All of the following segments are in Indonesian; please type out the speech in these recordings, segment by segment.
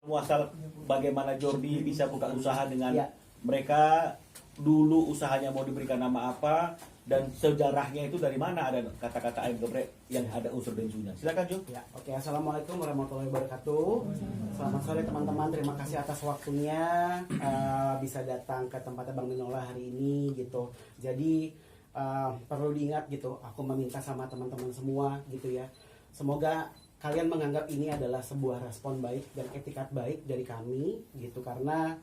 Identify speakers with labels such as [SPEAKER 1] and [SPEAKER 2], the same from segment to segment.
[SPEAKER 1] muasal bagaimana Jordi bisa buka usaha dengan
[SPEAKER 2] Ya.
[SPEAKER 1] mereka dulu usahanya mau diberikan nama apa dan sejarahnya itu dari mana ada kata-kata ayam geprek yang ada unsur bensunya. Silakan Jo.
[SPEAKER 2] Ya, oke. Assalamualaikum warahmatullahi wabarakatuh. Selamat sore teman-teman. Terima kasih atas waktunya bisa datang ke tempatnya Bang Minola hari ini gitu. Jadi perlu diingat gitu. Aku meminta sama teman-teman semua gitu ya. Semoga kalian menganggap ini adalah sebuah respon baik dan etikat baik dari kami gitu, karena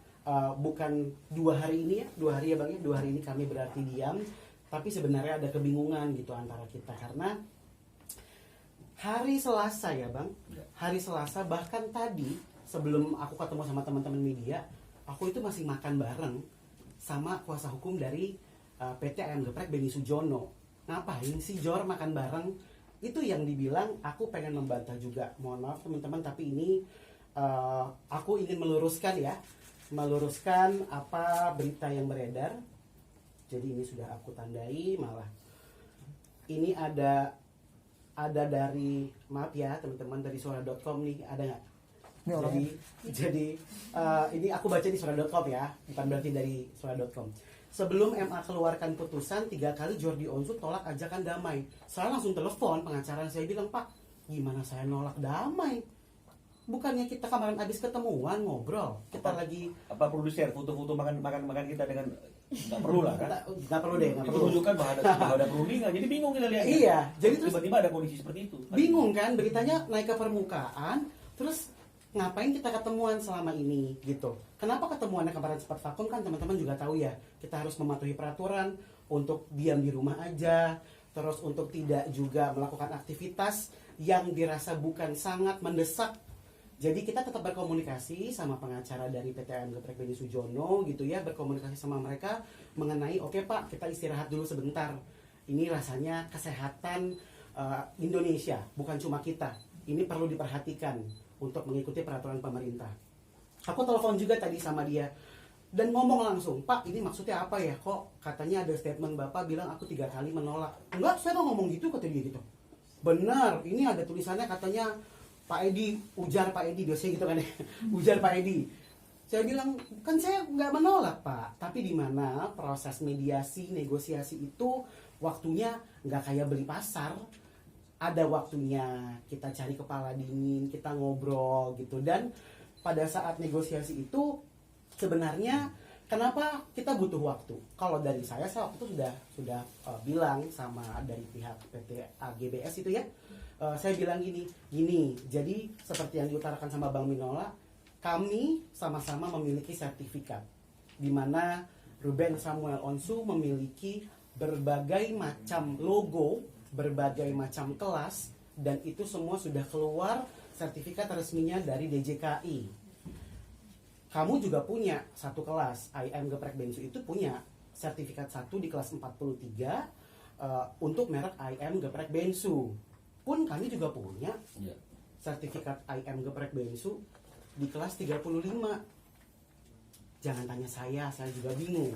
[SPEAKER 2] bukan 2 hari ini ya, 2 hari ya Bang ya, 2 hari ini kami berarti diam, tapi sebenarnya ada kebingungan gitu antara kita karena hari Selasa ya Bang, hari Selasa bahkan tadi sebelum aku ketemu sama teman-teman media, aku itu masih makan bareng sama kuasa hukum dari PT Ayam Geprek Beni Sujono. Ngapain sih Jor makan bareng? Itu yang dibilang aku pengen membantah juga. Mohon maaf teman-teman, tapi ini aku ingin meluruskan apa berita yang beredar. Jadi ini sudah aku tandai, malah ini ada dari, maaf ya teman-teman, dari suara.com nih, ada nggak? Jadi ini aku baca di suara.com ya, bukan berarti dari suara.com. Sebelum MA keluarkan putusan, 3 kali Jordi Onsu tolak ajakan damai. Saya langsung telepon pengacara, saya bilang, Pak, gimana saya nolak damai? Bukannya kita kemarin habis ketemuan ngobrol, kita lagi
[SPEAKER 1] Apa perlu di-share foto-foto makan kita dengan nggak perlu lah kan?
[SPEAKER 2] nggak perlu deh, nggak
[SPEAKER 1] Itu
[SPEAKER 2] perlu.
[SPEAKER 1] menunjukkan bahwa ada perundingan. Jadi bingung kita lihat.
[SPEAKER 2] Iya, jadi terus
[SPEAKER 1] tiba-tiba ada kondisi seperti itu.
[SPEAKER 2] bingung kan, beritanya naik ke permukaan, terus ngapain kita ketemuan selama ini gitu. Kenapa ketemuannya kemarin sempat vakum kan teman-teman juga tahu ya, kita harus mematuhi peraturan untuk diam di rumah aja, terus untuk tidak juga melakukan aktivitas yang dirasa bukan sangat mendesak. Jadi kita tetap berkomunikasi sama pengacara dari PT Ayam Geprek Beni Sujono gitu ya, berkomunikasi sama mereka mengenai oke Pak, kita istirahat dulu sebentar. Ini rasanya kesehatan Indonesia, bukan cuma kita. Ini perlu diperhatikan untuk mengikuti peraturan pemerintah. Aku telepon juga tadi sama dia dan ngomong langsung, Pak, ini maksudnya apa ya? Kok katanya ada statement Bapak bilang aku 3 kali menolak. Enggak, saya nggak ngomong gitu, kata dia gitu. Benar, ini ada tulisannya katanya Pak Edi, ujar Pak Edi, biasanya gitu kan ya. Ujar Pak Edi. Saya bilang, kan saya nggak menolak Pak, tapi di mana proses mediasi, negosiasi itu waktunya nggak kayak beli pasar. Ada waktunya kita cari kepala dingin, kita ngobrol gitu. Dan pada saat negosiasi itu sebenarnya kenapa kita butuh waktu? Kalau dari saya waktu itu sudah bilang sama dari pihak PT AGBS itu ya. Saya bilang gini, jadi seperti yang diutarakan sama Bang Minola, kami sama-sama memiliki sertifikat di mana Ruben Samuel Onsu memiliki berbagai macam logo, berbagai macam kelas, dan itu semua sudah keluar sertifikat resminya dari DJKI. Kamu juga punya satu kelas, IM Geprek Bensu itu punya sertifikat 1 di kelas 43 untuk merek IM Geprek Bensu. Pun kami juga punya sertifikat IM Geprek Bensu di kelas 35. Jangan tanya saya juga bingung.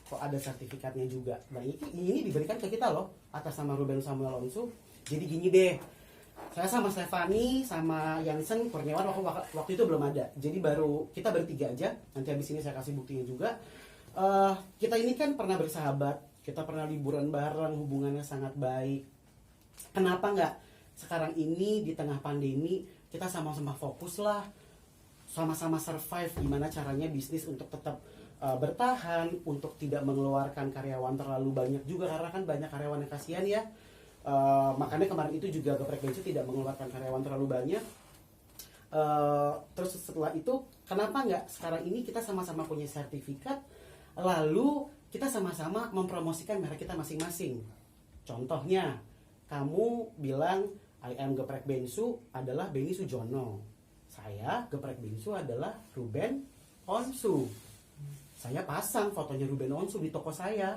[SPEAKER 2] Kok ada sertifikatnya juga. Nah ini diberikan ke kita loh atas nama Ruben Samuel Onsu. Jadi gini deh, saya sama Stefani sama Yansen Kurniawan waktu itu belum ada. Jadi kita bertiga aja. Nanti habis ini saya kasih buktinya juga. Kita ini kan pernah bersahabat, kita pernah liburan bareng, hubungannya sangat baik. Kenapa nggak sekarang ini di tengah pandemi kita sama-sama fokus lah, sama-sama survive gimana caranya bisnis untuk tetap bertahan, untuk tidak mengeluarkan karyawan terlalu banyak juga, karena kan banyak karyawan yang kasihan ya. Makanya kemarin itu juga Geprek Bensu tidak mengeluarkan karyawan terlalu banyak. Terus setelah itu kenapa nggak sekarang ini kita sama-sama punya sertifikat, lalu kita sama-sama mempromosikan merek kita masing-masing. Contohnya kamu bilang IM Geprek Bensu adalah Beni Sujono, saya Geprek Bensu adalah Ruben Onsu. Saya pasang fotonya Ruben Onsu di toko saya,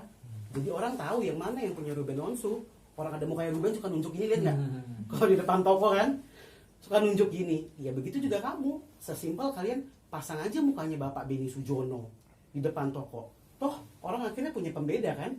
[SPEAKER 2] jadi orang tahu yang mana yang punya Ruben Onsu. Orang ada mukanya Ruben suka nunjuk gini, lihat nggak? Kalau di depan toko kan suka nunjuk gini. Ya begitu juga kamu, sesimpel kalian pasang aja mukanya Bapak Beni Sujono di depan toko. Toh orang akhirnya punya pembeda kan,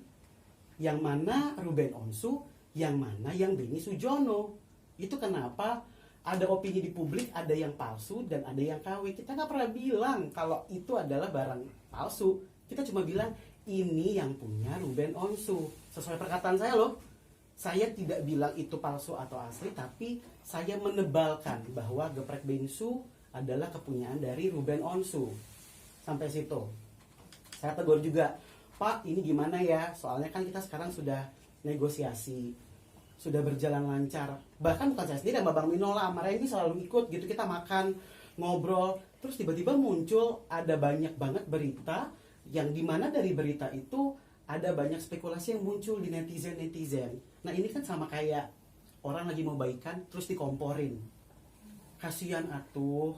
[SPEAKER 2] yang mana Ruben Onsu, yang mana yang Beni Sujono. Itu kenapa ada opini di publik, ada yang palsu dan ada yang KW. Kita nggak pernah bilang kalau itu adalah barang palsu. Kita cuma bilang ini yang punya Ruben Onsu. Sesuai perkataan saya loh. Saya tidak bilang itu palsu atau asli, tapi saya menebalkan bahwa geprek bensu adalah kepunyaan dari Ruben Onsu. Sampai situ. Saya tegur juga, Pak, ini gimana ya? Soalnya kan kita sekarang sudah negosiasi, sudah berjalan lancar. Bahkan bukan saya sendiri, sama Bang Minola, sama Randy selalu ikut gitu. Kita makan, ngobrol, terus tiba-tiba muncul ada banyak banget berita yang dimana dari berita itu ada banyak spekulasi yang muncul di netizen. Nah ini kan sama kayak orang lagi mau baikan terus dikomporin. Kasihan atuh,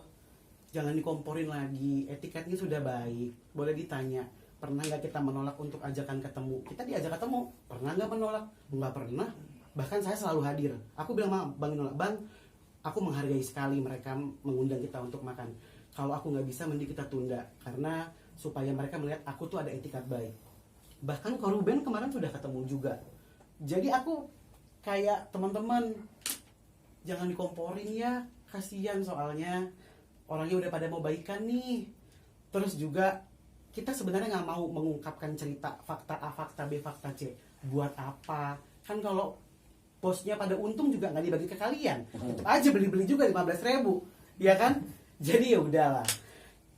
[SPEAKER 2] jangan dikomporin lagi, etiketnya sudah baik. Boleh ditanya, pernah nggak kita menolak untuk ajakan ketemu? Kita diajak ketemu, pernah nggak menolak? Nggak pernah. Bahkan saya selalu hadir. Aku bilang sama Bang Minola, Bang, aku menghargai sekali mereka mengundang kita untuk makan. Kalau aku nggak bisa, mending kita tunda. Karena supaya mereka melihat aku tuh ada etikat baik. Bahkan kalau Ruben kemarin sudah ketemu juga. Jadi aku kayak teman-teman, jangan dikomporin ya, kasihan soalnya orangnya udah pada mau baikan nih. Terus juga kita sebenarnya nggak mau mengungkapkan cerita fakta A, fakta B, fakta C. Buat apa? Kan kalau bosnya pada untung juga nggak dibagi ke kalian. Tetap aja beli-beli juga 15.000, ya kan? Jadi ya udahlah.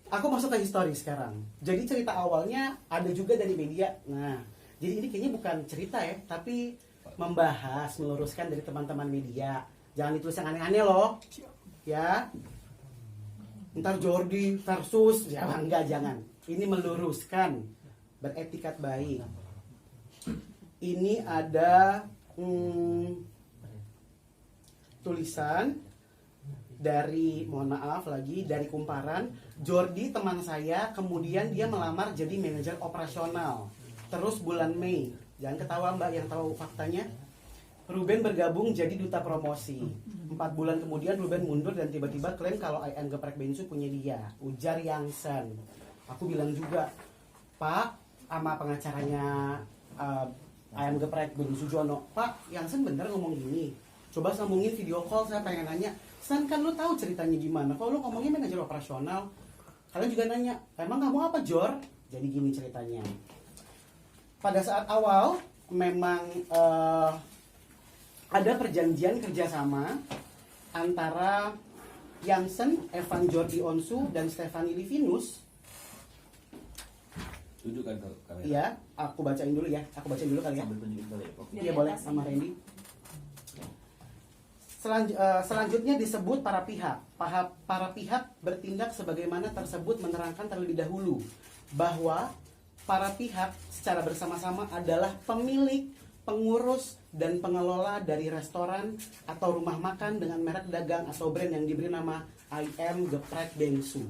[SPEAKER 2] Aku masuk ke histori sekarang. Jadi cerita awalnya ada juga dari media. Nah, jadi ini kayaknya bukan cerita ya, tapi membahas, meluruskan dari teman-teman media. Jangan ditulis yang aneh-aneh loh, ya. Ntar Jordi versus, ya enggak, jangan. Ini meluruskan, beretikat baik. Ini ada tulisan dari, mohon maaf lagi, dari Kumparan. Jordi teman saya, kemudian dia melamar jadi manajer operasional. Terus bulan Mei, jangan ketawa mbak yang tahu faktanya, Ruben bergabung jadi duta promosi. 4 bulan kemudian Ruben mundur dan tiba-tiba klaim kalau IM Geprek Bensu punya dia, ujar Yangsen. Aku bilang juga, Pak, sama pengacaranya IM Geprek Bensu Jono, Pak, Yangsen bener ngomong gini. Coba sambungin video call, saya pengen nanya, San kan lu tahu ceritanya gimana? Kalau lu ngomongnya manajer operasional, kalian juga nanya, emang kamu apa Jor? Jadi gini ceritanya. Pada saat awal memang ada perjanjian kerjasama antara Yangsen, Evan Jordi Onsu, dan Stefani Livinus.
[SPEAKER 1] Tunjukkan ke kamera.
[SPEAKER 2] Iya, aku bacain dulu ya. Aku bacain dulu kali ya.
[SPEAKER 1] Sambil tunjukin kali ya. Oke.
[SPEAKER 2] Iya boleh sama Randy. Selanjutnya disebut para pihak. Para pihak bertindak sebagaimana tersebut menerangkan terlebih dahulu bahwa para pihak secara bersama-sama adalah pemilik, pengurus, dan pengelola dari restoran atau rumah makan dengan merek dagang atau brand yang diberi nama IM Geprek Bensu.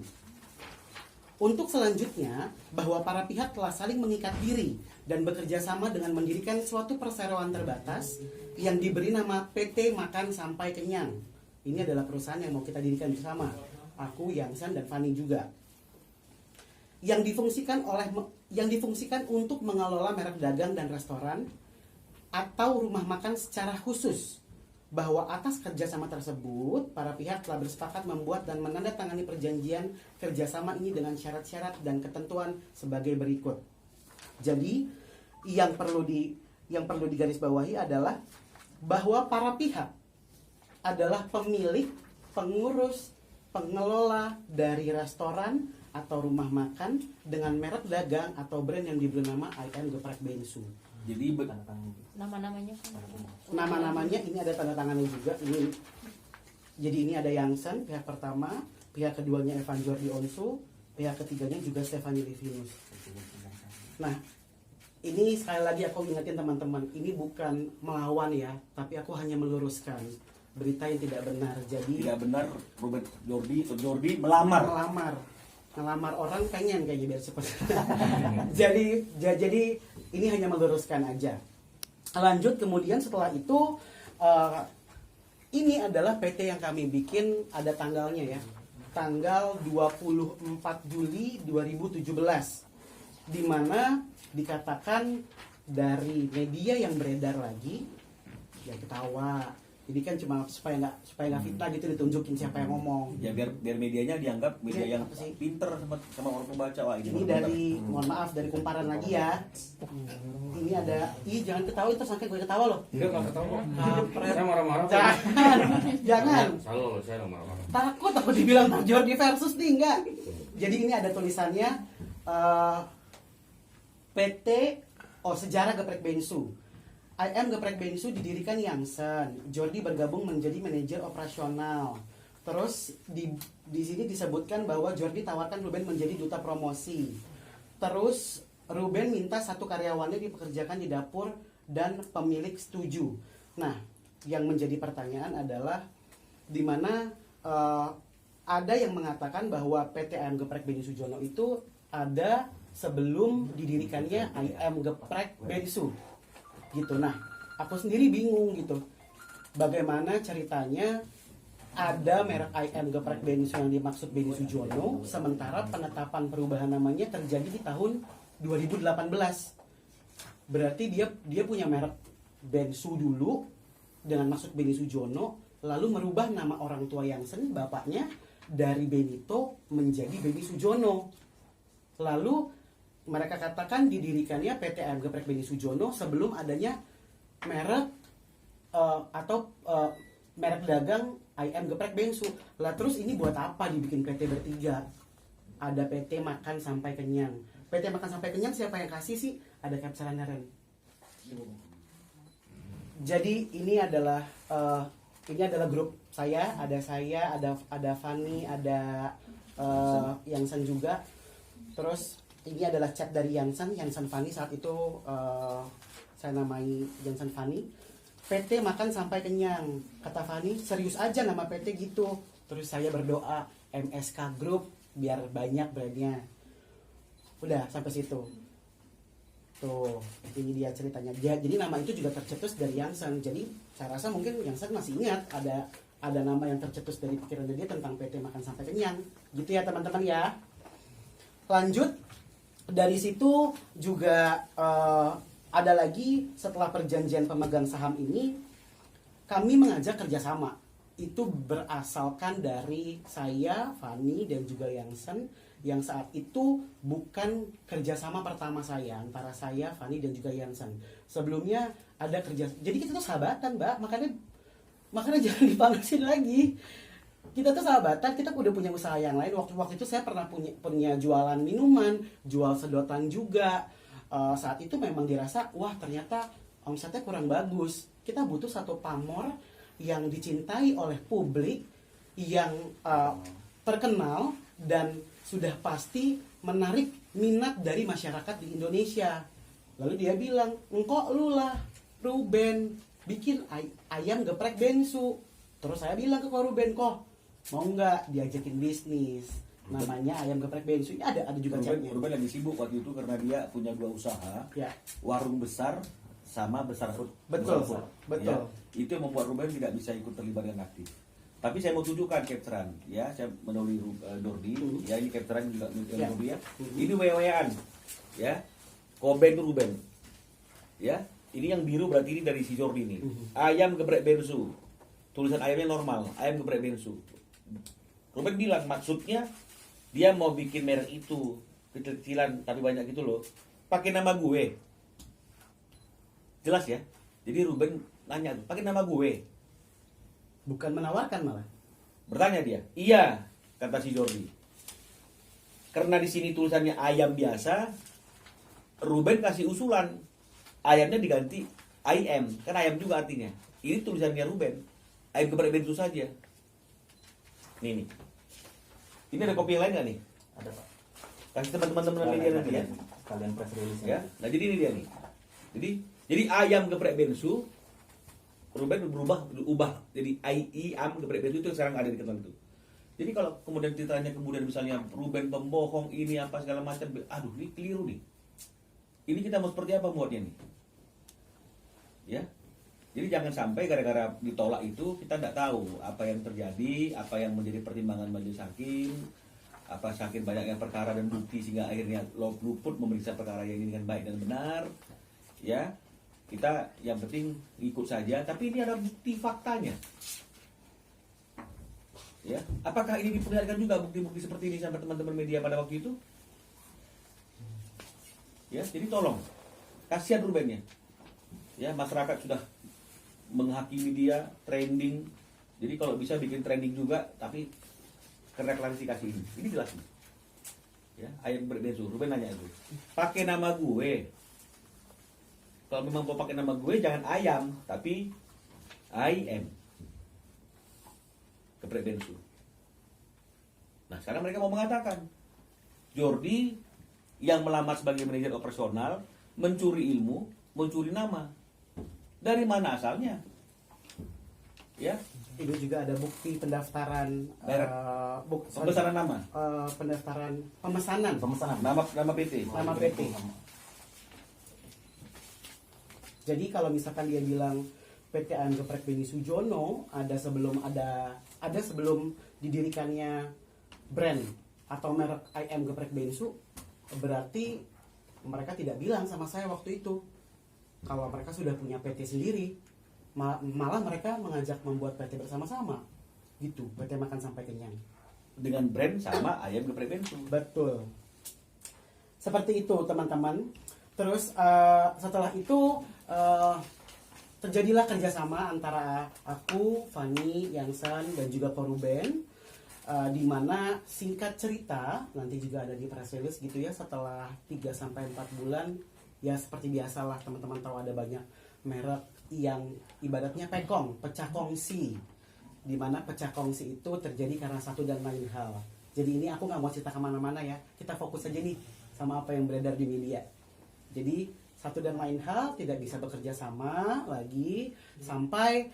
[SPEAKER 2] Untuk selanjutnya, bahwa para pihak telah saling mengikat diri dan bekerja sama dengan mendirikan suatu perseroan terbatas yang diberi nama PT Makan Sampai Kenyang. Ini adalah perusahaan yang mau kita dirikan bersama. Aku, Yangsen, dan Fani juga. Yang difungsikan untuk mengelola merek dagang dan restoran atau rumah makan secara khusus. Bahwa atas kerjasama tersebut, para pihak telah bersepakat membuat dan menandatangani perjanjian kerjasama ini dengan syarat-syarat dan ketentuan sebagai berikut. Jadi, yang perlu digarisbawahi adalah bahwa para pihak adalah pemilik, pengurus, pengelola dari restoran atau rumah makan dengan merek dagang atau brand yang diberi nama IM Geprek Bensu.
[SPEAKER 1] Jadi
[SPEAKER 3] Nama-namanya
[SPEAKER 2] Nama-namanya ini ada tanda tangannya juga. Jadi ini ada Yangsen pihak pertama, pihak keduanya Evan Jordi Onsu, pihak ketiganya juga Stefani Livinus. Nah, ini sekali lagi aku ingatin teman-teman, ini bukan melawan ya, tapi aku hanya meluruskan berita yang tidak benar. Jadi
[SPEAKER 1] tidak benar Jordi melamar
[SPEAKER 2] orang pengen kayaknya biar cepat. jadi ini hanya meluruskan aja. Lanjut kemudian setelah itu ini adalah PT yang kami bikin, ada tanggalnya ya. Tanggal 24 Juli 2017 di mana dikatakan dari media yang beredar lagi, ya ketawa, Ini kan cuma supaya nggak fitnah gitu, ditunjukin siapa yang ngomong.
[SPEAKER 1] Ya biar medianya dianggap media
[SPEAKER 2] Ini
[SPEAKER 1] yang
[SPEAKER 2] apa sih?
[SPEAKER 1] pinter sama orang pembaca. Wah,
[SPEAKER 2] Ini dari, mohon maaf, dari kumparan lagi ya. Ini ada, jangan ketawa itu sampai gue ketawa loh.
[SPEAKER 3] Enggak ketawa kok.
[SPEAKER 2] Kampret.
[SPEAKER 3] Saya marah-marah.
[SPEAKER 2] Jangan.
[SPEAKER 3] Selalu saya marah-marah.
[SPEAKER 2] Takut aku dibilang Pak Jordi versus nih, enggak. Jadi ini ada tulisannya PT Sejarah Geprek Bensu. IM Geprek Bensu didirikan Jansen. Jordi bergabung menjadi manajer operasional. Terus di sini disebutkan bahwa Jordi tawarkan Ruben menjadi duta promosi. Terus Ruben minta satu karyawannya dipekerjakan di dapur dan pemilik setuju. Nah, yang menjadi pertanyaan adalah di mana ada yang mengatakan bahwa PT IM Geprek Beni Sujono itu ada sebelum didirikannya IM Geprek Bensu gitu. Nah, aku sendiri bingung gitu, bagaimana ceritanya ada merek IM Geprek Bensu yang dimaksud Beni Sujono, sementara penetapan perubahan namanya terjadi di tahun 2018. Berarti dia punya merek Bensu dulu dengan maksud Beni Sujono, lalu merubah nama orang tua Jansen, bapaknya, dari Benito menjadi Beni Sujono. Lalu mereka katakan didirikannya PT IM Geprek Beni Sujono sebelum adanya merek merek dagang IM Geprek Bensu. Lah terus ini buat apa dibikin PT bertiga? Ada PT Makan Sampai Kenyang. PT Makan Sampai Kenyang siapa yang kasih sih? Ada capsulannya Ren. Jadi ini adalah grup saya, ada Fanny, ada Jansen juga. Terus ini adalah chat dari Jansen Fanny saat itu, saya namai Jansen Fanny. PT Makan Sampai Kenyang, kata Fanny, serius aja nama PT gitu. Terus saya berdoa MSK Group biar banyak brandnya. Udah sampai situ. Tuh, ini dia ceritanya. Jadi nama itu juga tercetus dari Jansen. Jadi saya rasa mungkin Jansen masih ingat ada nama yang tercetus dari pikirannya dia tentang PT Makan Sampai Kenyang. Gitu ya teman-teman ya. Lanjut, dari situ juga ada lagi setelah perjanjian pemegang saham ini, kami mengajak kerjasama. Itu berasalkan dari saya, Fanny, dan juga Jansen, yang saat itu bukan kerjasama pertama saya antara saya, Fanny, dan juga Jansen. Sebelumnya ada jadi kita tuh sahabatan, Mbak. Makanya jangan dipanasin lagi. Kita tuh sahabatan, kita udah punya usaha yang lain. Waktu itu saya pernah punya jualan minuman, jual sedotan juga. Saat itu memang dirasa, wah ternyata omsetnya kurang bagus. Kita butuh satu pamor yang dicintai oleh publik, yang terkenal dan sudah pasti menarik minat dari masyarakat di Indonesia. Lalu dia bilang, engkau lu lah Ruben bikin ayam geprek Bensu. Terus saya bilang ke Ruben, kok mau nggak diajakin bisnis namanya ayam geprek Bensu. Ada juga chatnya.
[SPEAKER 1] Ruben lagi sibuk waktu itu karena dia punya dua usaha
[SPEAKER 2] Ya.
[SPEAKER 1] Warung besar sama besar food.
[SPEAKER 2] Betul,
[SPEAKER 1] Besar food.
[SPEAKER 2] betul.
[SPEAKER 1] Ya, itu yang membuat Ruben tidak bisa ikut terlibat dengan aktif. Tapi saya mau tunjukkan capturean, ya, saya menulis Dordi, ya ini capturean juga
[SPEAKER 2] Ya.
[SPEAKER 1] Dordi ya. Ini WW-an, ya. Koben itu Ruben, ya. Ini yang biru berarti ini dari si Jordi ini. Ayam geprek Bensu, tulisan ayamnya normal, ayam geprek Bensu. Ruben bilang maksudnya dia mau bikin merek itu kecil-kecilan tapi banyak gitu loh, pakai nama gue. Jelas ya. Jadi Ruben nanya, pakai nama gue.
[SPEAKER 2] Bukan menawarkan malah.
[SPEAKER 1] Bertanya dia. Iya, kata si Jordi. Karena di sini tulisannya ayam biasa, Ruben kasih usulan ayamnya diganti IM, kan ayam juga artinya. Ini tulisannya Ruben. Ayam geprek Bensu saja. Nih. Ini ada kopi yang lain nggak nih?
[SPEAKER 4] Ada Pak.
[SPEAKER 1] Kasih teman-teman media nanti ya.
[SPEAKER 4] Kalian press release
[SPEAKER 1] Ya. Nah jadi ini dia nih. Jadi ayam geprek Bensu, Ruben ubah jadi ayam geprek Bensu itu yang sekarang ada di kantor itu. Jadi kalau kemudian ditanya misalnya Ruben pembohong ini apa segala macam, aduh ini keliru nih. Ini kita mau seperti apa buatnya nih? Ya. Jadi jangan sampai gara-gara ditolak itu kita tidak tahu apa yang terjadi, apa yang menjadi pertimbangan majelis hakim, apa saking banyaknya perkara dan bukti sehingga akhirnya luput memeriksa perkara yang ini dengan baik dan benar, ya. kita yang penting ikut saja, tapi ini ada bukti faktanya. Ya, apakah ini diperlihatkan juga bukti-bukti seperti ini sama teman-teman media pada waktu itu? Ya, jadi tolong, kasihan Rubennya. Ya, masyarakat sudah menghakimi dia, trending. Jadi kalau bisa bikin trending juga, tapi kena klarifikasi ini. Ini jelas nih. Ya, ayam geprek bensu. Ruben nanya itu, pakai nama gue. Kalau memang mau pakai nama gue, jangan ayam, tapi IM geprek bensu. Nah, sekarang mereka mau mengatakan Jordi yang melamar sebagai manajer operasional mencuri ilmu, mencuri nama. Dari mana asalnya? Ya,
[SPEAKER 2] Itu juga ada bukti pendaftaran
[SPEAKER 1] Merek. Pembesaran nama,
[SPEAKER 2] pendaftaran pemesanan
[SPEAKER 1] nama PT.
[SPEAKER 2] nama PT. Jadi kalau misalkan dia bilang PT Ayam Geprek Beni Sujono ada sebelum didirikannya brand atau merek Ayam Geprek Bensu, berarti mereka tidak bilang sama saya waktu itu kalau mereka sudah punya PT sendiri. Malah mereka mengajak membuat PT bersama-sama gitu, PT Makan Sampai Kenyang
[SPEAKER 1] Dengan brand sama ayam geprek bensu.
[SPEAKER 2] betul, seperti itu teman-teman. Terus setelah itu terjadilah kerjasama antara aku, Fanny, Yansan, dan juga Koruben, di mana singkat cerita nanti juga ada di press release gitu ya, setelah 3-4 bulan ya seperti biasalah teman-teman tahu ada banyak merek yang ibaratnya pecah kongsi, di mana pecah kongsi itu terjadi karena satu dan lain hal. Jadi ini aku nggak mau cerita kemana-mana ya, kita fokus aja nih sama apa yang beredar di media. Jadi satu dan lain hal tidak bisa bekerja sama lagi sampai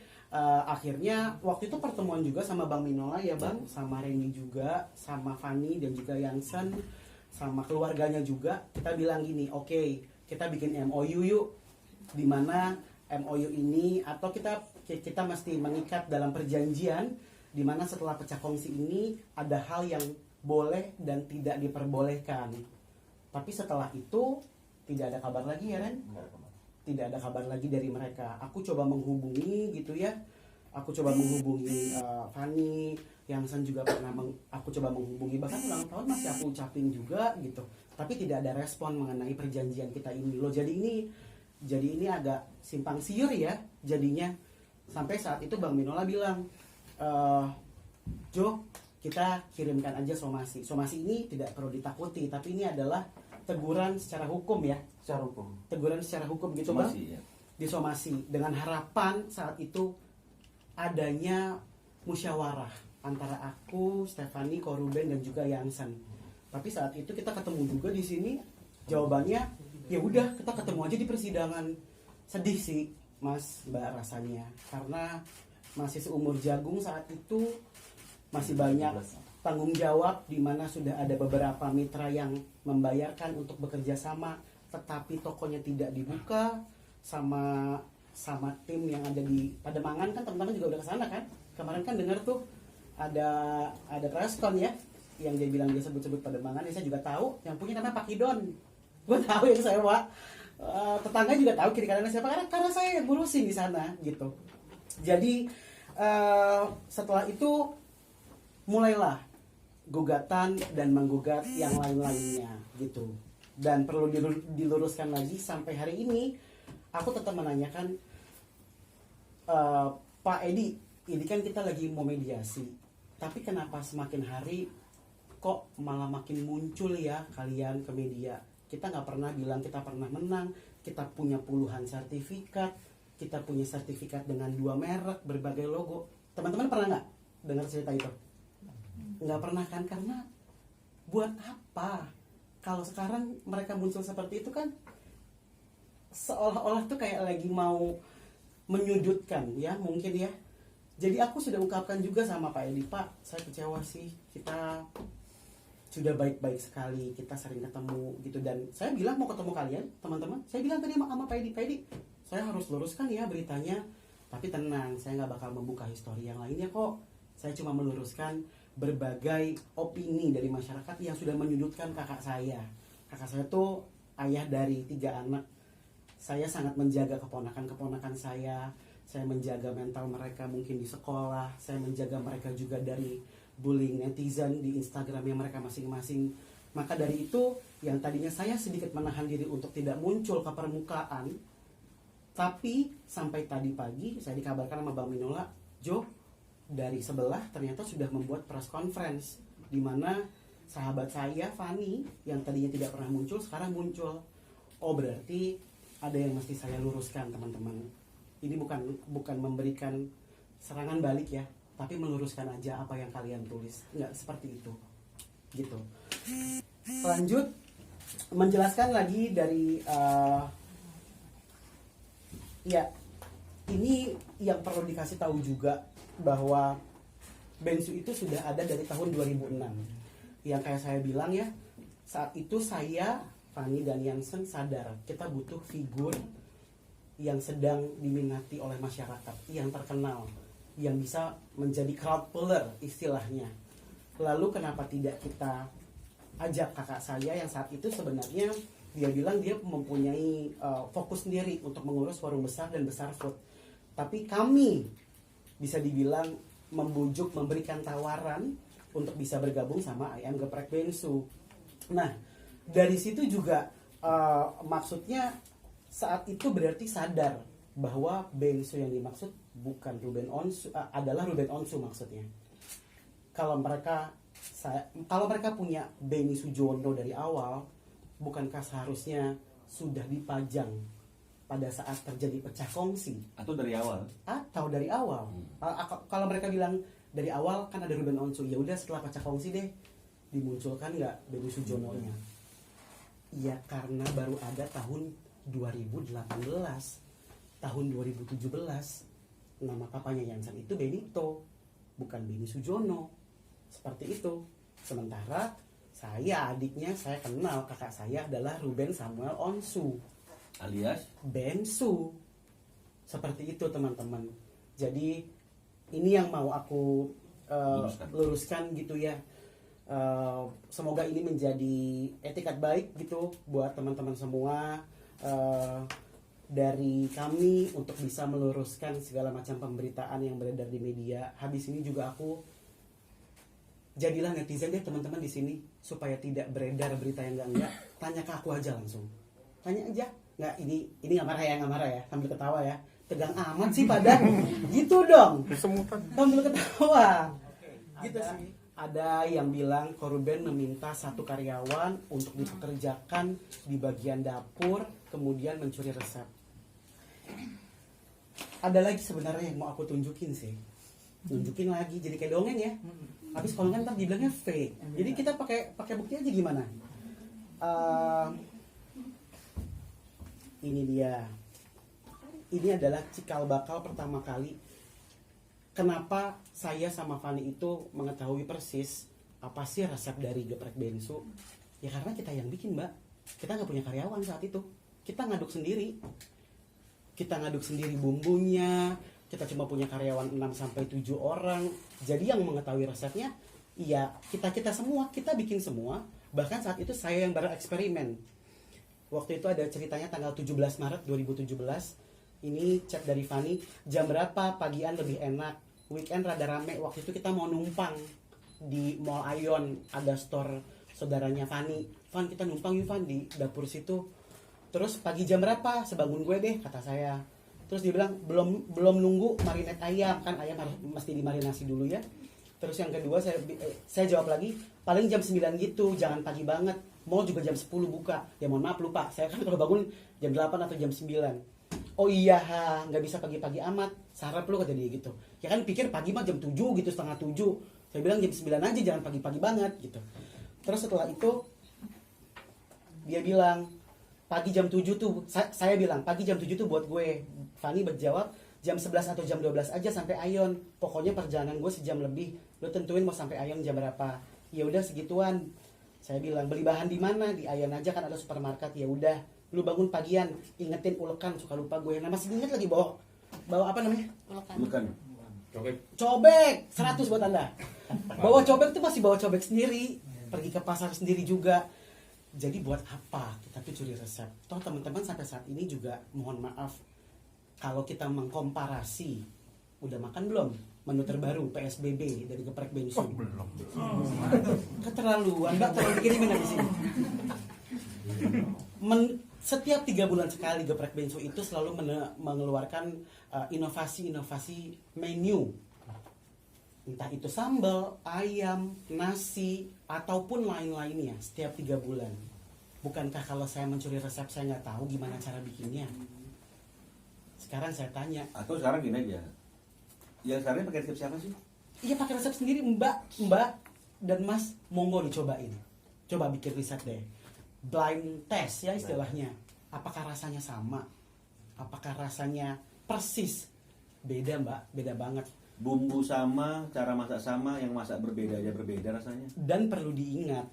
[SPEAKER 2] akhirnya waktu itu pertemuan juga sama Bang Minola ya Bang, sama Reni juga, sama Fanny dan juga Yansen, sama keluarganya juga. Kita bilang gini, oke, kita bikin MOU yuk, dimana MOU ini atau kita mesti mengikat dalam perjanjian dimana setelah pecah kongsi ini ada hal yang boleh dan tidak diperbolehkan. Tapi setelah itu tidak ada kabar lagi ya Ren? Tidak ada kabar lagi dari mereka. Aku coba menghubungi gitu ya. Aku coba menghubungi Fanny, Yansen juga pernah aku coba menghubungi, bahkan ulang tahun masih aku ucapin juga gitu. Tapi tidak ada respon mengenai perjanjian kita ini loh. Jadi ini agak simpang siur ya jadinya. Sampai saat itu Bang Minola bilang, Jo, kita kirimkan aja somasi. Somasi ini tidak perlu ditakuti, tapi ini adalah teguran secara hukum ya.
[SPEAKER 3] Secara hukum.
[SPEAKER 2] Teguran secara hukum gitu
[SPEAKER 1] Somasi,
[SPEAKER 2] Bang.
[SPEAKER 1] ya.
[SPEAKER 2] Disomasi dengan harapan saat itu adanya musyawarah antara aku, Stefani, Koruben dan juga Yansen. Tapi saat itu kita ketemu juga di sini, jawabannya ya udah kita ketemu aja di persidangan. Sedih sih Mas Mbak rasanya, karena masih seumur jagung saat itu, masih banyak tanggung jawab di mana sudah ada beberapa mitra yang membayarkan untuk bekerja sama, tetapi tokonya tidak dibuka sama tim yang ada di Pademangan. Kan teman-teman juga udah kesana kan kemarin, kan dengar tuh ada preskon ya yang dia bilang dia sebut-sebut Pademangan. Ya, saya juga tahu yang punya namanya Pak Kidon, gue tahu yang sewa. Tetangga juga tahu kiri kanannya siapa, karena saya yang ngurusin di sana gitu. Jadi setelah itu mulailah gugatan dan menggugat yang lain-lainnya gitu. Dan perlu diluruskan lagi, sampai hari ini aku tetap menanyakan, Pak Edi, ini kan kita lagi mau mediasi, tapi kenapa semakin hari kok malah makin muncul ya kalian ke media? Kita nggak pernah bilang kita pernah menang, kita punya puluhan sertifikat, kita punya sertifikat dengan 2 merek, berbagai logo. Teman-teman pernah nggak dengar cerita itu? Nggak pernah kan? Karena buat apa? Kalau sekarang mereka muncul seperti itu kan seolah-olah tuh kayak lagi mau menyudutkan ya, mungkin ya. Jadi aku sudah ungkapkan juga sama Pak Edi, Pak, saya kecewa sih, kita sudah baik-baik sekali, kita sering ketemu gitu. Dan saya bilang mau ketemu kalian teman-teman, saya bilang tadi sama Pak Edi, saya harus luruskan ya beritanya, tapi tenang, saya nggak bakal membuka histori yang lainnya kok. Saya cuma meluruskan berbagai opini dari masyarakat yang sudah menyudutkan kakak saya. Kakak saya tuh ayah dari 3 anak. saya sangat menjaga keponakan-keponakan saya menjaga mental mereka mungkin di sekolah, saya menjaga mereka juga dari bullying netizen di Instagram yang mereka masing-masing. Maka dari itu, yang tadinya saya sedikit menahan diri untuk tidak muncul ke permukaan, tapi sampai tadi pagi saya dikabarkan sama Bang Minola, Jo, dari sebelah ternyata sudah membuat press conference di mana sahabat saya Fani yang tadinya tidak pernah muncul sekarang muncul. Oh, berarti ada yang mesti saya luruskan, teman-teman. Ini bukan memberikan serangan balik ya, tapi meluruskan aja apa yang kalian tulis. Nggak seperti itu. Gitu. Lanjut menjelaskan lagi dari ya, ini yang perlu dikasih tahu juga bahwa Bensu itu sudah ada dari tahun 2006. Yang kayak saya bilang ya, saat itu saya, Fanny dan Yansen sadar kita butuh figur yang sedang diminati oleh masyarakat, yang terkenal, yang bisa menjadi crowd puller istilahnya. Lalu kenapa tidak kita ajak kakak saya yang saat itu sebenarnya dia bilang dia mempunyai fokus sendiri untuk mengurus warung besar dan besar food. Tapi kami bisa dibilang membujuk, memberikan tawaran untuk bisa bergabung sama Ayam Geprek Bensu. Nah, dari situ juga maksudnya saat itu berarti sadar bahwa Bensu yang dimaksud bukan Ruben Onsu, adalah Ruben Onsu maksudnya. Kalau mereka punya Benny Sujono dari awal, bukankah seharusnya sudah dipajang pada saat terjadi pecah kongsi?
[SPEAKER 1] Atau dari awal?
[SPEAKER 2] Kalau mereka bilang dari awal kan ada Ruben Onsu, ya udah setelah pecah kongsi deh dimunculkan nggak Benny Sujono-nya? Ya karena baru ada tahun 2018, tahun 2017 nama papanya Yansen itu Benito, bukan Benny Sujono. Seperti itu. Sementara saya adiknya, saya kenal kakak saya adalah Ruben Samuel Onsu
[SPEAKER 1] alias
[SPEAKER 2] Bensu. Seperti itu teman-teman. Jadi ini yang mau aku luruskan gitu ya. Semoga ini menjadi etikat baik gitu buat teman-teman semua, dari kami untuk bisa meluruskan segala macam pemberitaan yang beredar di media. Habis ini juga aku jadilah netizen deh teman-teman di sini, supaya tidak beredar berita yang enggak. Tanya ke aku aja langsung. Tanya aja. Nggak, ini nggak marah ya, sambil ketawa ya. Tegang amat sih pada. Gitu dong. Sambil ketawa. Gitu sih. Ada yang bilang Koruben meminta satu karyawan untuk dipekerjakan di bagian dapur, kemudian mencuri resep. Ada lagi sebenarnya yang mau aku tunjukin sih. Tunjukin lagi, jadi kayak dongeng ya. Habis kalau ntar dibilangnya fake. Jadi kita pakai bukti aja gimana? Ini dia. Ini adalah cikal bakal pertama kali. Kenapa saya sama Fani itu mengetahui persis apa sih resep dari geprek Bensu? Ya karena kita yang bikin, Mbak. Kita nggak punya karyawan saat itu. Kita ngaduk sendiri. Kita ngaduk sendiri bumbunya. Kita cuma punya karyawan 6-7 orang. Jadi yang mengetahui resepnya, ya kita semua. Kita bikin semua. Bahkan saat itu saya yang bereksperimen. Waktu itu ada ceritanya tanggal 17 Maret 2017. Ini chat dari Fani, jam berapa pagian lebih enak? Weekend rada rame. Waktu itu kita mau numpang di Mall Ion, ada store saudaranya Fani. Fan, kita numpang yuk Fan di dapur situ. Terus pagi jam berapa? Sebangun gue deh, kata saya. Terus dia bilang belum nunggu marinate ayam, kan ayam harus mesti dimarinasi dulu ya. Terus yang kedua saya jawab lagi, paling jam 9 gitu, jangan pagi banget. Mall juga jam 10 buka. Ya mohon maaf lupa, saya kan kalau bangun jam 8 atau jam 9. Oh iya, nggak bisa pagi-pagi amat. Sarap lu, kata dia gitu. Ya kan pikir pagi mah jam 7 gitu, setengah 7. Saya bilang jam 9 aja, jangan pagi-pagi banget gitu. Terus setelah itu dia bilang pagi jam 7 tuh, saya bilang pagi jam 7 tuh buat gue. Fani berjawab jam 11 atau jam 12 aja sampai Ion. Pokoknya perjalanan gue sejam lebih. Lu tentuin mau sampai Ion jam berapa. Ya udah segituan. Saya bilang beli bahan di mana? Di Ion aja kan ada supermarket. Ya udah. Lu bangun pagian, ingetin ulekan, suka lupa gue. Nah masih inget lagi bawa apa namanya?
[SPEAKER 1] Ulekan.
[SPEAKER 2] Cobek 100 buat Anda. Bawa cobek tuh masih bawa cobek sendiri. Pergi ke pasar sendiri juga. Jadi buat apa kita tuh curi resep? Toh teman-teman sampai saat ini juga mohon maaf kalau kita mengkomparasi, udah makan belum menu terbaru PSBB dari Geprek Bensu?
[SPEAKER 3] Belum.
[SPEAKER 2] Keterlaluan, Mbak, terlalu dikirimin di sini. Setiap 3 bulan sekali Geprek Bensu itu selalu mengeluarkan inovasi-inovasi menu. Entah itu sambal, ayam, nasi, ataupun lain-lainnya setiap 3 bulan. Bukankah kalau saya mencuri resep saya nggak tahu gimana cara bikinnya? Sekarang saya tanya.
[SPEAKER 1] Atau sekarang gini aja, yang sekarang pakai resep siapa sih?
[SPEAKER 2] Iya pakai resep sendiri, Mbak dan Mas, monggo dicobain. Coba bikin riset deh. Blind test ya istilahnya. Apakah rasanya sama? Apakah rasanya persis? Beda Mbak, beda banget.
[SPEAKER 1] Bumbu sama, cara masak sama, yang masak berbeda aja berbeda rasanya.
[SPEAKER 2] Dan perlu diingat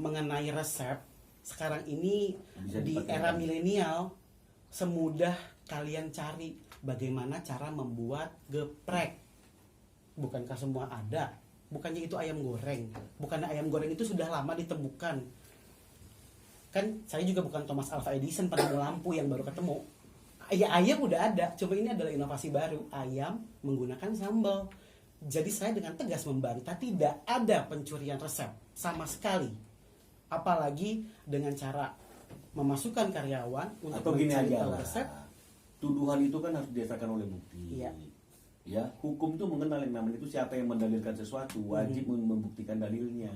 [SPEAKER 2] mengenai resep sekarang ini
[SPEAKER 1] Bisa
[SPEAKER 2] di
[SPEAKER 1] dipakai
[SPEAKER 2] era
[SPEAKER 1] lagi.
[SPEAKER 2] milenial semudah kalian cari bagaimana cara membuat geprek. Bukankah semua ada? Bukannya itu ayam goreng? Bukannya ayam goreng itu sudah lama ditemukan? Kan saya juga bukan Thomas Alva Edison penemu lampu yang baru ketemu. Ya ayam udah ada, coba ini adalah inovasi baru, ayam menggunakan sambal. Jadi saya dengan tegas membantah tidak ada pencurian resep sama sekali. Apalagi dengan cara memasukkan karyawan untuk
[SPEAKER 1] Atau gini
[SPEAKER 2] mencari
[SPEAKER 1] aja
[SPEAKER 2] tahu
[SPEAKER 1] lah.
[SPEAKER 2] resep.
[SPEAKER 1] Tuduhan itu kan harus didasarkan oleh bukti.
[SPEAKER 2] Iya.
[SPEAKER 1] Ya, hukum itu mengenal yang namanya itu siapa yang mendalilkan sesuatu, wajib membuktikan dalilnya.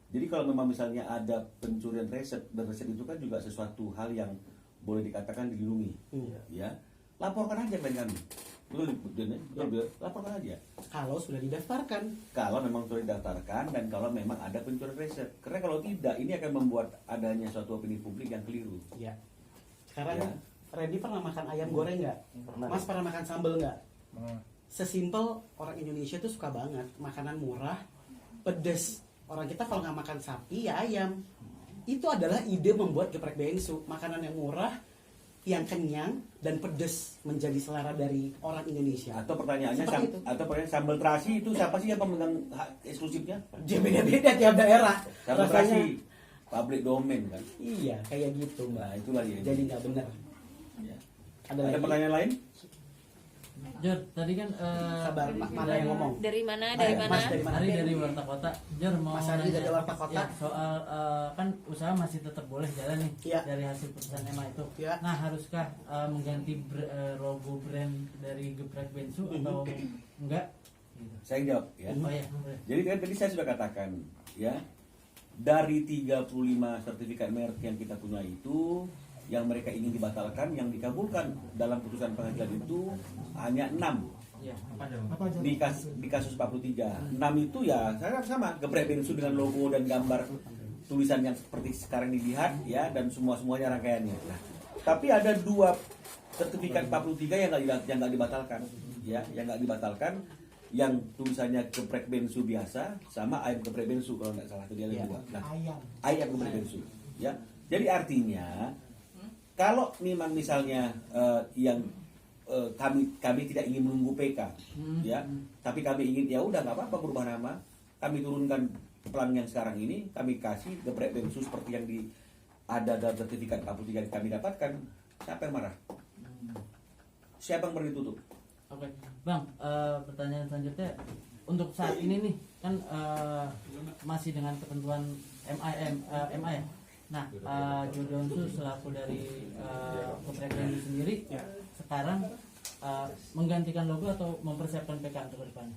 [SPEAKER 1] Jadi kalau memang misalnya ada pencurian resep, dan resep itu kan juga sesuatu hal yang boleh dikatakan dilindungi. Ya, laporkan aja ke kami. Betul, betul, laporkan aja.
[SPEAKER 2] Kalau sudah didaftarkan.
[SPEAKER 1] Kalau memang sudah didaftarkan dan kalau memang ada pencurian resep. Karena kalau tidak, ini akan membuat adanya suatu opini publik yang keliru.
[SPEAKER 2] Ya. Sekarang
[SPEAKER 1] Ya.
[SPEAKER 2] Randy pernah makan ayam goreng nggak?
[SPEAKER 3] Pernah.
[SPEAKER 2] Mas pernah makan sambal nggak?
[SPEAKER 3] Hmm.
[SPEAKER 2] Sesimpel orang Indonesia tuh suka banget makanan murah, pedes. Orang kita kalau nggak makan sapi ya ayam. Itu adalah ide membuat geprek bensu, makanan yang murah, yang kenyang dan pedes menjadi selera dari orang Indonesia.
[SPEAKER 1] Atau pertanyaannya,
[SPEAKER 2] Seperti itu.
[SPEAKER 1] atau pertanyaan sambal terasi itu siapa sih yang pemegang hak eksklusifnya?
[SPEAKER 2] Dia beda-beda tiap daerah.
[SPEAKER 1] Sambal
[SPEAKER 2] Rasanya
[SPEAKER 1] terasi public domain kan.
[SPEAKER 2] iya kayak gitu
[SPEAKER 1] Nah,
[SPEAKER 2] Mbak.
[SPEAKER 1] itulah dia.
[SPEAKER 2] Jadi nggak benar.
[SPEAKER 1] Ya.
[SPEAKER 2] Ada
[SPEAKER 1] Ada
[SPEAKER 2] lagi?
[SPEAKER 1] pertanyaan lain?
[SPEAKER 4] Jor, tadi kan
[SPEAKER 2] Sabar, mana yang ngomong?
[SPEAKER 5] Dari mana?
[SPEAKER 2] Mas,
[SPEAKER 5] Dari mana?
[SPEAKER 2] Mas, dari mana?
[SPEAKER 4] Ari dari Warta Kota. Jor mau
[SPEAKER 2] Mas Ari dari
[SPEAKER 4] nanya,
[SPEAKER 2] Warta Kota.
[SPEAKER 4] ya, soal kan usaha masih tetap boleh jalan nih
[SPEAKER 2] Iya.
[SPEAKER 4] dari hasil putusan MA itu.
[SPEAKER 2] Iya.
[SPEAKER 4] Nah, haruskah mengganti logo brand dari Geprek Bensu atau enggak? Gitu.
[SPEAKER 1] Saya jawab ya.
[SPEAKER 4] Oh ya, boleh.
[SPEAKER 1] Jadi kan tadi saya sudah katakan ya, dari 35 sertifikat merek yang kita punya itu, yang mereka ingin dibatalkan, yang dikabulkan dalam putusan pengadilan itu hanya 6
[SPEAKER 4] Ya, apa dong?
[SPEAKER 1] di kasus 43. 6 itu ya saya sama geprek bensu dengan logo dan gambar tulisan yang seperti sekarang dilihat ya, dan semuanya rangkaiannya. Nah, tapi ada 2 sertifikat 43 yang nggak dibatalkan ya, yang nggak dibatalkan, yang tulisannya geprek bensu biasa sama ayam geprek bensu kalau nggak salah, itu dia ada 2. Nah, ayam geprek bensu ya. Jadi artinya kalau memang misalnya yang kami tidak ingin menunggu PK ya, tapi kami ingin ya udah nggak apa-apa berubah nama, kami turunkan pelang yang sekarang ini, kami kasih geprek bensu seperti yang ada dalam sertifikat 43 yang kami dapatkan. Siapa yang marah? Siapa yang berani tutup?
[SPEAKER 4] Oke, Bang, pertanyaan selanjutnya untuk saat ini nih kan masih dengan ketentuan MA ya. Nah, Jodonsu selaku dari Geprek Bensu sendiri sekarang menggantikan logo atau mempersiapkan PK untuk kedepannya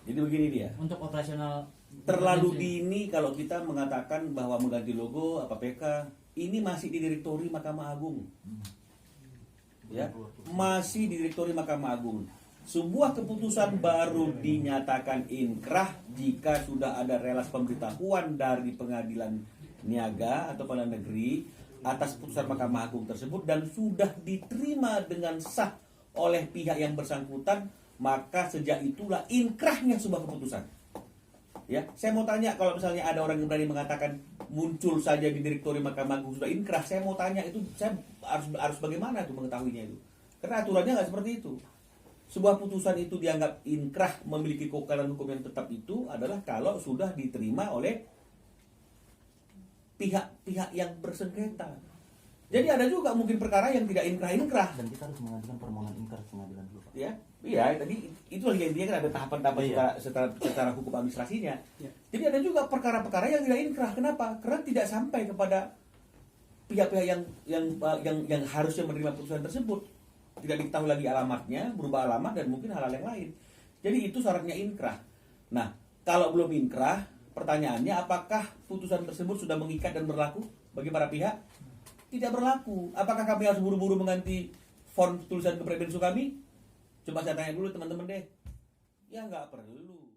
[SPEAKER 1] Jadi begini dia.
[SPEAKER 4] untuk operasional.
[SPEAKER 1] Terlalu dini kalau kita mengatakan bahwa mengganti logo apa PK, ini masih di direktori Mahkamah Agung. Ya, masih di direktori Mahkamah Agung. Sebuah keputusan baru dinyatakan inkrah jika sudah ada relas pemberitahuan dari pengadilan niaga atau pengadilan negeri atas putusan Mahkamah Agung tersebut dan sudah diterima dengan sah oleh pihak yang bersangkutan, maka sejak itulah inkrahnya sebuah keputusan. Ya, saya mau tanya, kalau misalnya ada orang yang berani mengatakan muncul saja di direktori Mahkamah Agung sudah inkrah, saya mau tanya itu saya harus bagaimana tuh mengetahuinya itu? Karena aturannya nggak seperti itu. Sebuah putusan itu dianggap inkrah memiliki kekekalan hukum yang tetap itu adalah kalau sudah diterima oleh pihak-pihak yang bersengketa. Jadi ada juga mungkin perkara yang tidak inkrah.
[SPEAKER 3] Dan kita harus mengajukan permohonan ingkrah ke pengadilan dulu, Pak.
[SPEAKER 1] Ya, iya. Tadi itu lagi intinya kan ada tahapan-tahapan
[SPEAKER 3] Iya.
[SPEAKER 1] secara hukum administrasinya.
[SPEAKER 2] Ya.
[SPEAKER 1] Jadi ada juga perkara-perkara yang tidak inkrah. Kenapa? Karena tidak sampai kepada pihak-pihak yang harusnya menerima putusan tersebut. Tidak diketahui lagi alamatnya, berubah alamat dan mungkin hal-hal yang lain. Jadi itu syaratnya inkrah. Nah, kalau belum inkrah, pertanyaannya apakah putusan tersebut sudah mengikat dan berlaku bagi para pihak? Tidak berlaku. Apakah kami harus buru-buru mengganti font tulisan kepribadian kami? Coba saya tanya dulu teman-teman deh. Ya nggak perlu.